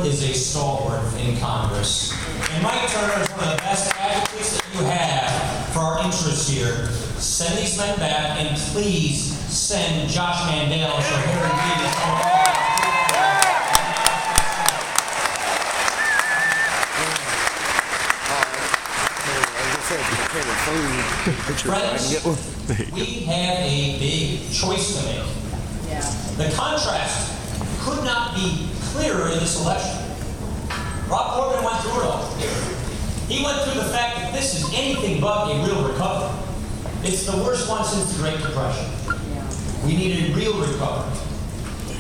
is a stalwart in Congress. And Mike Turner is one of the best advocates that you have for our interests here. Send these men back, and please send Josh Mandel for Harry Reid. Friends, we have a big choice to make. Yeah. The contrast could not be clearer in this election. Rob Portman went through it all. He went through the fact that this is anything but a real recovery. It's the worst one since the Great Depression. Yeah. We need a real recovery.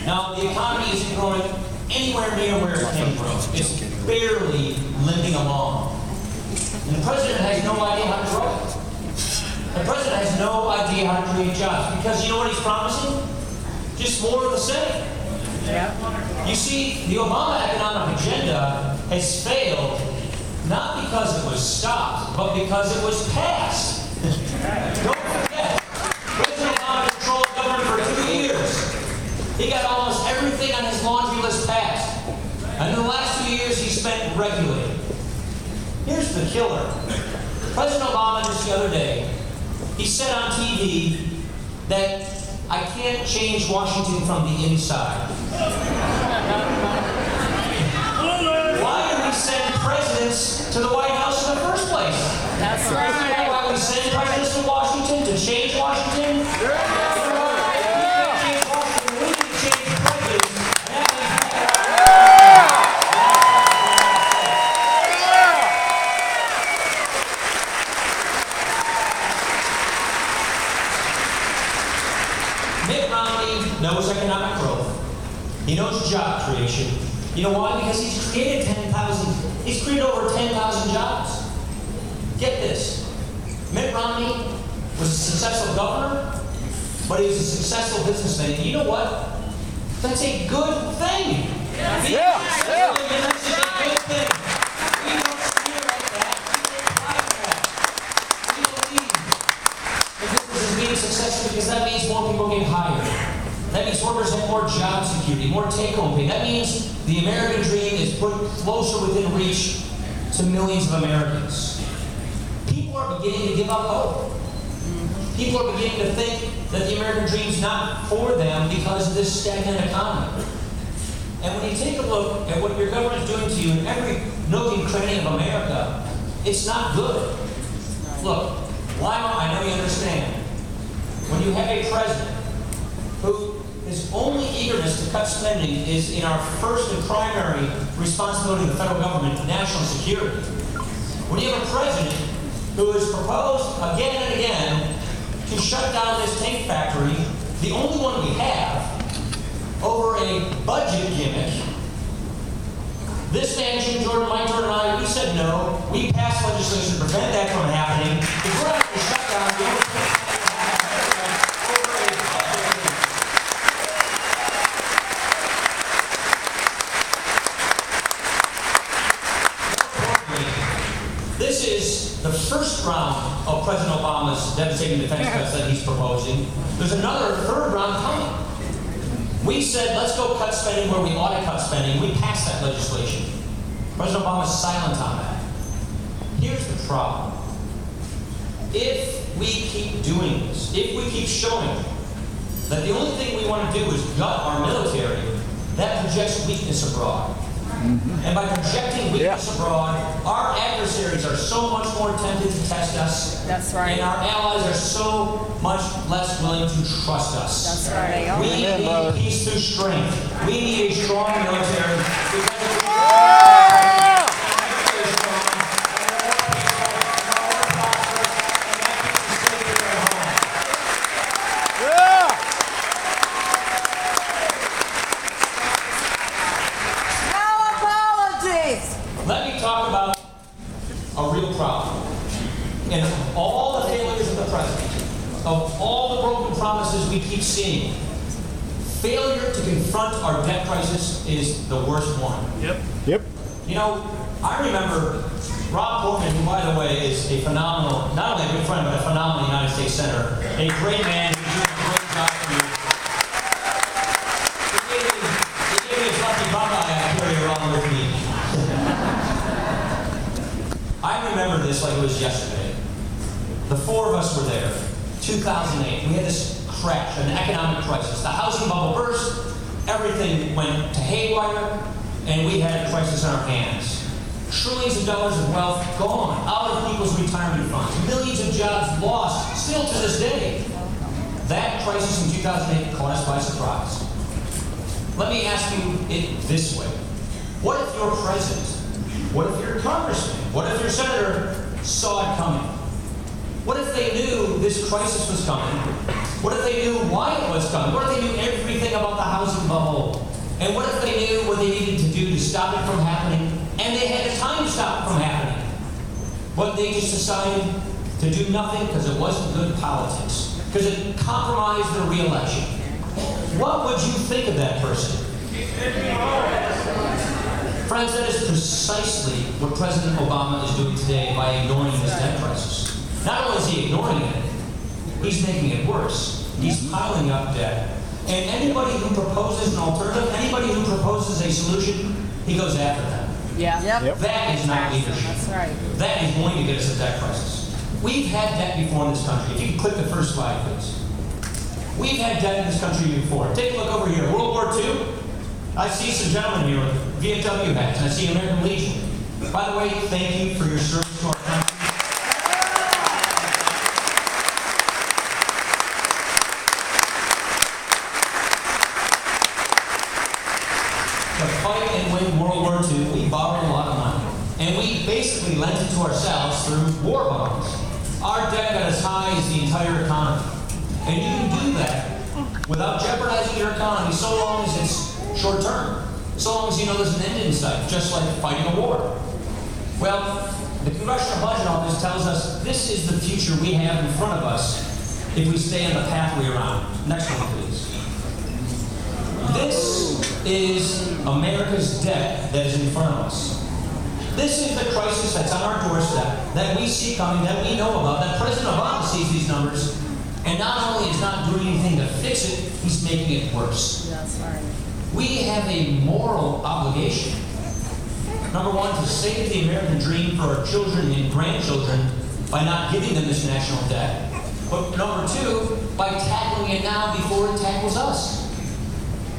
Now, the economy isn't growing anywhere near where it can grow. It's barely limping along. And the president has no idea how to grow it. The president has no idea how to create jobs because you know what he's promising? Just more of the same. Yeah. You see, the Obama economic agenda has failed not because it was stopped, but because it was passed. Don't forget, President Obama controlled government for 2 years. He got almost everything on his laundry list passed. And in the last 2 years, he spent regulating. Here's the killer. President Obama just the other day, he said on TV that I can't change Washington from the inside. Why do we send presidents to the White House in the first place? That's right. Why we send presidents to Washington to change Washington? We can't change Washington. We need to change the president. Mitt Romney knows economic growth. He knows job creation. You know why? Because he's created over 10,000 jobs. Get this. Mitt Romney was a successful governor, but he was a successful businessman. And you know what? That's a good thing. Yeah. That's a good thing. We don't steer like that. We don't like that. We believe that business is being successful because that means more people get hired. That means workers have more job security, more take-home pay. That means the American dream is put closer within reach to millions of Americans. People are beginning to give up hope. People are beginning to think that the American dream is not for them because of this stagnant economy. And when you take a look at what your government is doing to you in every nook and cranny of America, it's not good. Look, Lima, I know you understand. When you have a president who his only eagerness to cut spending is in our first and primary responsibility of the federal government, national security. When you have a president who has proposed again and again to shut down this tank factory, the only one we have, over a budget gimmick, this man, Jim Jordan, Mike Jordan, and I, we said no. We passed legislation to prevent that from happening. If we're going to shut down the only thing over a budget gimmick. This is the first round of President Obama's devastating defense cuts that he's proposing. There's another third round coming. We said, let's go cut spending where we ought to cut spending. We passed that legislation. President Obama's silent on that. Here's the problem. If we keep doing this, if we keep showing that the only thing we want to do is gut our military, that projects weakness abroad. And by projecting weakness abroad, our adversaries are so much more tempted to test us. That's right. And our allies are so much less willing to trust us. That's right. We need peace through strength. We need a strong military. Let me talk about a real problem. And of all the failures of the president, of all the broken promises we keep seeing, failure to confront our debt crisis is the worst one. Yep. You know, I remember Rob Portman, who, by the way, is a phenomenal, not only a good friend, but a phenomenal United States Senator, a great man who's doing a great job for you. He gave me his lucky Baba I carry around with me. I remember this like it was yesterday. The four of us were there. 2008. We had this crash, an economic crisis. The housing bubble burst. Everything went to haywire, and we had a crisis on our hands. Trillions of dollars of wealth gone out of people's retirement funds. Millions of jobs lost, still to this day. That crisis in 2008 caught us by surprise. Let me ask you it this way. What if your president, what if your congressman, what if your senator saw it coming? What if they knew this crisis was coming? What if they knew why it was coming? What if they knew everything about the housing bubble? And what if they knew what they needed to do to stop it from happening? And they had the time to stop it from happening. But they just decided to do nothing because it wasn't good politics, because it compromised their re-election. What would you think of that person? Friends, that is precisely what President Obama is doing today by ignoring this debt crisis. Not only is he ignoring it, he's making it worse. He's piling up debt. And anybody who proposes an alternative, anybody who proposes a solution, he goes after them. Yeah. Yep. That is not leadership. That's right. That is going to get us a debt crisis. We've had debt before in this country. If you can click the first slide, please. We've had debt in this country before. Take a look over here. World War II. I see some gentlemen here with VFW hats, and I see American Legion. By the way, thank you for your service to our country. To fight and win World War II, we borrowed a lot of money. And we basically lent it to ourselves through war bonds. Our debt got as high as the entire economy. And you can do that without jeopardizing your economy so long as it's short term. So long as you know there's an end in sight, just like fighting a war. Well, the Congressional Budget Office tells us this is the future we have in front of us if we stay on the path we're on. Next one, please. This is America's debt that is in front of us. This is the crisis that's on our doorstep, that we see coming, that we know about, that President Obama sees these numbers, and not only is not doing anything to fix it, he's making it worse. That's right. We have a moral obligation. Number one, to save the American dream for our children and grandchildren by not giving them this national debt. But number two, by tackling it now before it tackles us.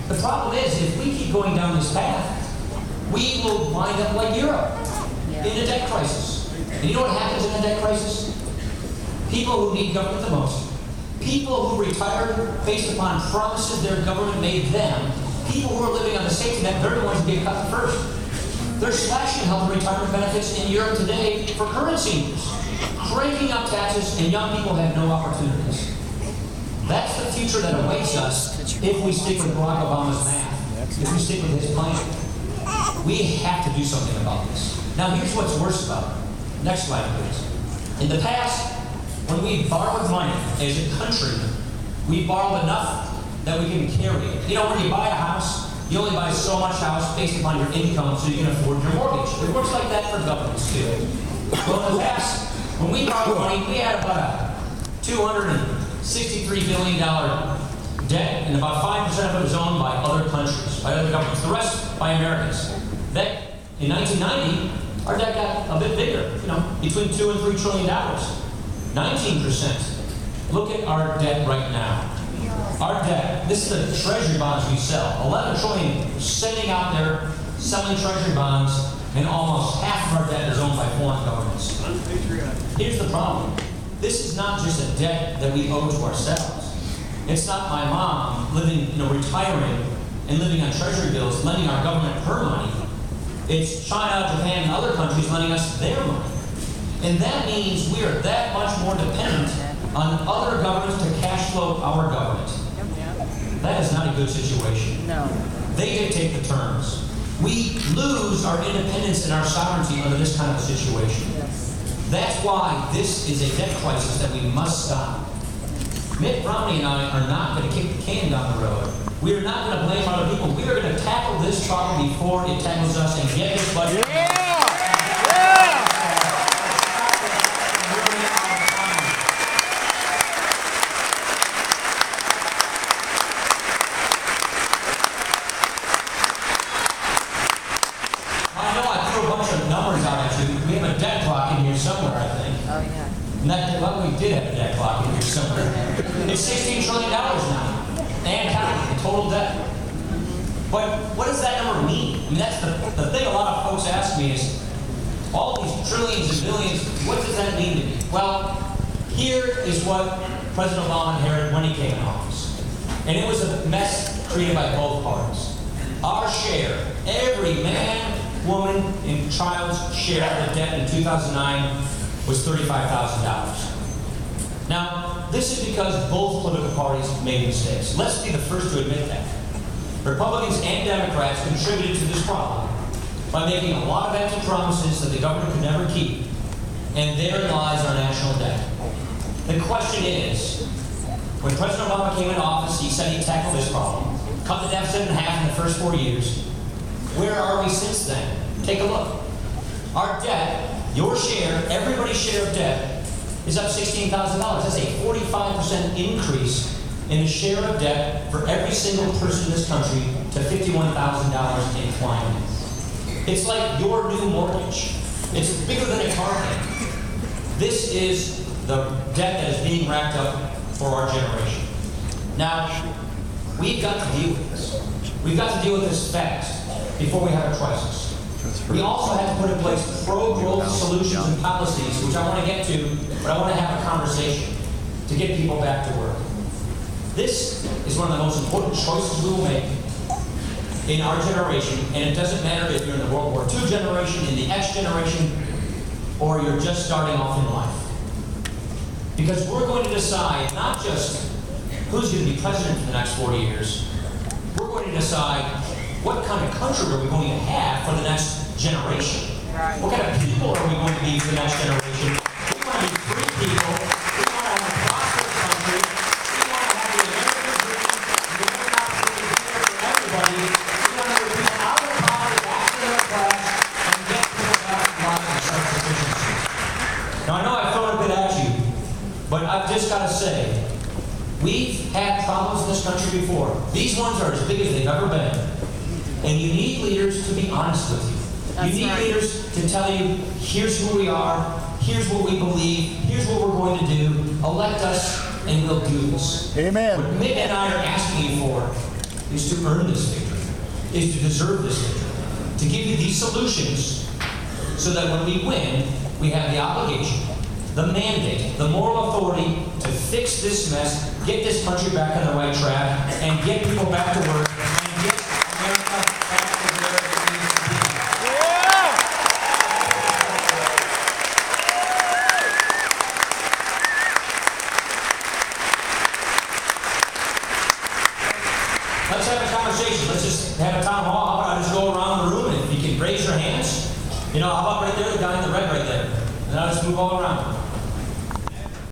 The problem is, if we keep going down this path, we will wind up like Europe, in a debt crisis. And you know what happens in a debt crisis? People who need government the most, people who retired based upon promises their government made them, people who are living on the safety net, they're the ones who get cut first. They're slashing health and retirement benefits in Europe today for current seniors, cranking up taxes, and young people have no opportunities. That's the future that awaits us if we stick with Barack Obama's math, if we stick with his plan. We have to do something about this. Now, here's what's worse about it. Next slide, please. In the past, when we borrowed money as a country, we borrowed enough that we can carry it. You know, when you buy a house, you only buy so much house based upon your income so you can afford your mortgage. It works like that for governments, too. Well, in the past, when we borrowed money, we had about a $263 billion debt, and about 5% of it was owned by other countries, by other governments. The rest by Americans. That, in 1990, our debt got a bit bigger, between $2 and $3 trillion. 19%. Look at our debt right now. Our debt, this is the treasury bonds we sell. 11 trillion sitting out there, selling treasury bonds, and almost half of our debt is owned by foreign governments. Here's the problem. This is not just a debt that we owe to ourselves. It's not my mom living, retiring and living on treasury bills, lending our government her money. It's China, Japan, and other countries lending us their money. And that means we are that much more dependent on other governments to cash flow our government. That is not a good situation. No. They dictate the terms. We lose our independence and our sovereignty under this kind of situation. Yes. That's why this is a debt crisis that we must stop. Mitt Romney and I are not going to kick the can down the road. We are not going to blame other people. We are going to tackle this problem before it tackles us and get this budget. put numbers on it too. We have a debt clock in here somewhere, I think. Oh, yeah. And that, well, we did have a debt clock in here somewhere. It's $16 trillion now. And counting, the total debt. But what does that number mean? I mean, that's the thing a lot of folks ask me is, all these trillions and billions, what does that mean to me? Well, here is what President Obama inherited when he came in office. And it was a mess created by both parties. Our share, every man, woman, and child's share of the debt in 2009 was $35,000. Now, this is because both political parties made mistakes. Let's be the first to admit that. Republicans and Democrats contributed to this problem by making a lot of empty promises that the government could never keep. And therein lies our national debt. The question is, when President Obama came into office, he said he'd tackle this problem, cut the deficit in half in the first 4 years. Where are we since then? Take a look. Our debt, your share, everybody's share of debt, is up $16,000. That's a 45% increase in the share of debt for every single person in this country to $51,000 in climbing. It's like your new mortgage. It's bigger than a car payment. This is the debt that is being racked up for our generation. Now, we've got to deal with this. We've got to deal with this fast before we have a crisis. We also have to put in place pro-growth solutions and policies, which I want to get to, but I want to have a conversation to get people back to work. This is one of the most important choices we will make in our generation, and it doesn't matter if you're in the World War II generation, in the X generation, or you're just starting off in life. Because we're going to decide not just who's going to be president for the next 40 years, we're going to decide what kind of country are we going to have for the next generation. Right. What kind of people are we going to be for the next generation? We want to be free people. We want to have a prosperous country. We want to have the American dream. We want to have opportunity for everybody. We want to have people out of poverty, back to their class, and get people back to life and self-sufficiency. Now, I know I've thrown a bit at you, but I've just got to say, we've had problems in this country before. These ones are as big as they've ever been. And you need leaders to be honest with you. That's you need right. leaders to tell you, here's who we are, here's what we believe, here's what we're going to do. Elect us, and we'll do this. Amen. What Mitt and I are asking you for is to earn this victory, is to deserve this victory, to give you these solutions so that when we win, we have the obligation, the mandate, the moral authority to fix this mess, get this country back on the right track, and get people back to work, and get America back to where it needs to be. Let's have a conversation. Let's just have a town hall. How about I just go around the room, and if you can raise your hands, how about right there, the guy in the red right there. And I'll just move all around.